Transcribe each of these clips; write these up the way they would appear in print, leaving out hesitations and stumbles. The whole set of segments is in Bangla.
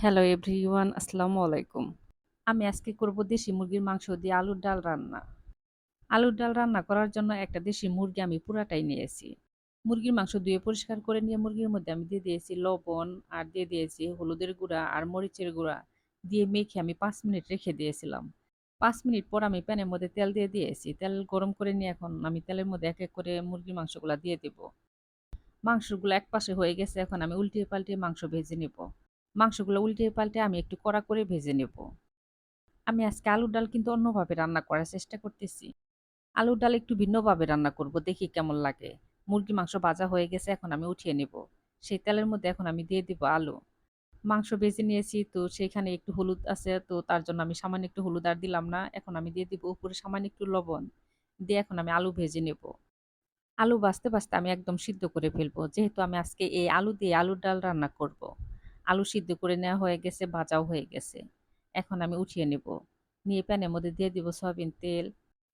হ্যালো এভরিওয়ান, আসসালামু আলাইকুম। আমি আজকে করব দেশি মুরগির মাংস দিয়ে আলুর ডাল রান্না। আলুর ডাল রান্না করার জন্য একটা দেশি মুরগি আমি পুরাটাই নিয়েছি। মুরগির মাংস ধুয়ে পরিষ্কার করে নিয়ে মুরগির মধ্যে আমি দিয়ে দিয়েছি লবণ আর দিয়ে দিয়েছি হলুদের গুঁড়া আর মরিচের গুঁড়া দিয়ে মেখে আমি ৫ মিনিট রেখে দিয়েছিলাম। ৫ মিনিট পর আমি প্যানের মধ্যে তেল দিয়ে দিয়েছি। তেল গরম করে নিয়ে এখন আমি তেলের মধ্যে এক, এক করে মুরগির মাংসগুলা দিয়ে দিব। মাংসগুলো একপাশে হয়ে গেছে, এখন আমি উল্টিয়ে পাল্টিয়ে মাংস ভেজে নিব। মাংসগুলো উল্টিয়ে পাল্টে আমি একটু কড়া করে ভেজে নেব। আমি আজকে আলুর ডাল কিন্তু অন্যভাবে রান্না করার চেষ্টা করতেছি। আলুর ডাল একটু ভিন্নভাবে রান্না করব, দেখি কেমন লাগে। মুরগির মাংস ভাজা হয়ে গেছে, এখন আমি উঠিয়ে নেব। সেই তেলের মধ্যে এখন আমি দিয়ে দিব আলু। মাংস ভেজে নিয়েছি তো সেখানে একটু হলুদ আছে, তো তার জন্য আমি সামান্য একটু হলুদ আর দিলাম না। এখন আমি দিয়ে দিব উপরে সামান্য একটু লবণ। দিয়ে এখন আমি আলু ভেজে নেব। আলু ভাজতে, ভাজতে আমি একদম সিদ্ধ করে ফেলবো। যেহেতু আমি আজকে এই আলু দিয়ে আলুর ডাল রান্না করব। আলু সিদ্ধ করে নেওয়া হয়ে গেছে, ভাজাও হয়ে গেছে। এখন আমি উঠিয়ে নেব। নিয়ে প্যানের মধ্যে দিয়ে দিব সয়াবিন তেল।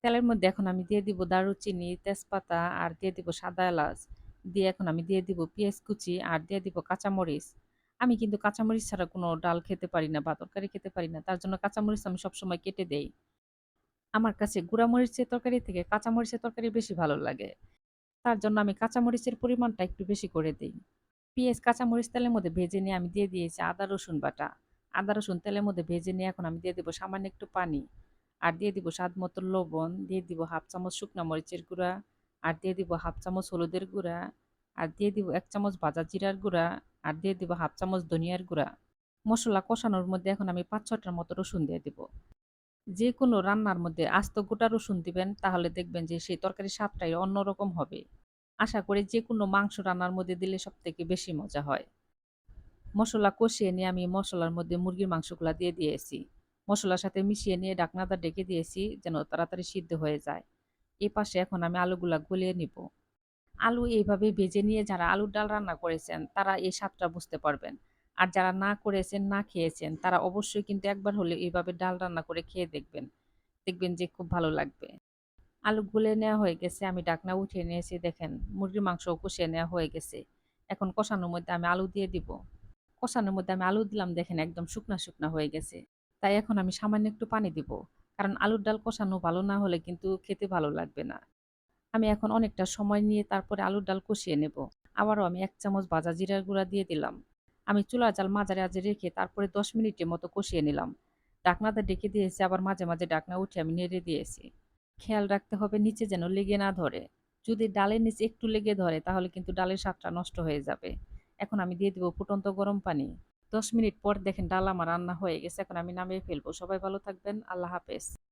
তেলের মধ্যে এখন আমি দিয়ে দিব দারুচিনি, তেজপাতা আর দিয়ে দিব সাদা এলাচ। দিয়ে এখন আমি দিয়ে দিব পেঁয়াজ কুচি আর দিয়ে দিব কাঁচামরিচ। আমি কিন্তু কাঁচামরিচ ছাড়া কোনো ডাল খেতে পারি না বা তরকারি খেতে পারি না। তার জন্য কাঁচামরিচ আমি সবসময় কেটে দেই। আমার কাছে গুঁড়া মরিচের তরকারি থেকে কাঁচামরিচের তরকারি বেশি ভালো লাগে। তার জন্য আমি কাঁচামরিচের পরিমাণটা একটু বেশি করে দেই। পেঁয়াজ, কাঁচামরিচ তেলের মধ্যে ভেজে নিয়ে আমি দিয়ে দিয়েছি আদা রসুন বাটা। আদা রসুন তেলের মধ্যে ভেজে নিয়ে এখন আমি দিয়ে দেব সামান্য একটু পানি। আর দিয়ে দিব স্বাদ মতো লবণ, দিয়ে দিব 1/2 চামচ শুকনা মরিচের গুঁড়া, আর দিয়ে দিব 1/2 চামচ হলুদের গুঁড়া, আর দিয়ে দিব 1 চামচ ভাজা জিরার গুঁড়া, আর দিয়ে দিব 1/2 চামচ ধনিয়ার গুঁড়া। মসলা কষানোর মধ্যে এখন আমি ৫-৬ টার মতো রসুন দিয়ে দিব। যেকোনো রান্নার মধ্যে আস্ত গোটা রসুন দিবেন, তাহলে দেখবেন যে সেই তরকারির স্বাদটাই অন্যরকম হবে। আশা করি যেকোনো মাংস রান্নার মধ্যে দিলে সবথেকে বেশি মজা হয়। মসলা কষিয়ে নিয়ে আমি মসলার মধ্যে মুরগির মাংসগুলা দিয়ে দিয়েছি। মসলার সাথে মিশিয়ে নিয়ে ঢাকনাটা ঢেকে দিয়েছি যেন তাড়াতাড়ি সিদ্ধ হয়ে যায়। এপাশে এখন আমি আলুগুলা গলিয়ে নিব। আলু এইভাবে ভেজে নিয়ে যারা আলুর ডাল রান্না করেছেন তারা এই স্বাদটা বুঝতে পারবেন। আর যারা না করেছেন, না খেয়েছেন তারা অবশ্যই কিন্তু একবার হলেও এইভাবে ডাল রান্না করে খেয়ে দেখবেন। দেখবেন যে খুব ভালো লাগবে। আলু গুলে নেওয়া হয়ে গেছে। আমি ঢাকনা উঠিয়ে নিয়েছি, দেখেন মুরগির মাংসও কষিয়ে নেওয়া হয়ে গেছে। এখন কষানোর মধ্যে আমি আলু দিয়ে দিব। কষানোর মধ্যে আমি আলু দিলাম, দেখেন একদম শুকনা, শুকনা হয়ে গেছে। তাই এখন আমি সামান্য একটু পানি দিব। কারণ আলুর ডাল কষানো ভালো না হলে কিন্তু খেতে ভালো লাগবে না। আমি এখন অনেকটা সময় নিয়ে তারপরে আলুর ডাল কষিয়ে নেব। আবারও আমি ১ চামচ ভাজা জিরার গুঁড়া দিয়ে দিলাম। আমি চুলার জাল মাঝারি আঁচে রেখে তারপরে ১০ মিনিটের মতো কষিয়ে নিলাম। ঢাকনাটা ঢেকে দিয়েছি, আবার মাঝে, মাঝে ঢাকনা উঠিয়ে আমি নেড়ে দিয়েছি। খেয়াল রাখতে হবে নিচে যেন লেগে না ধরে। যদি ডালের নিচে একটু লেগে ধরে তাহলে কিন্তু ডালের স্বাদটা নষ্ট হয়ে যাবে। এখন আমি দিয়ে দিব ফুটন্ত গরম পানি। ১০ মিনিট পর দেখেন ডাল আমার রান্না হয়ে গেছে। এখন আমি নামিয়ে ফেলবো। সবাই ভালো থাকবেন। আল্লাহ হাফেজ।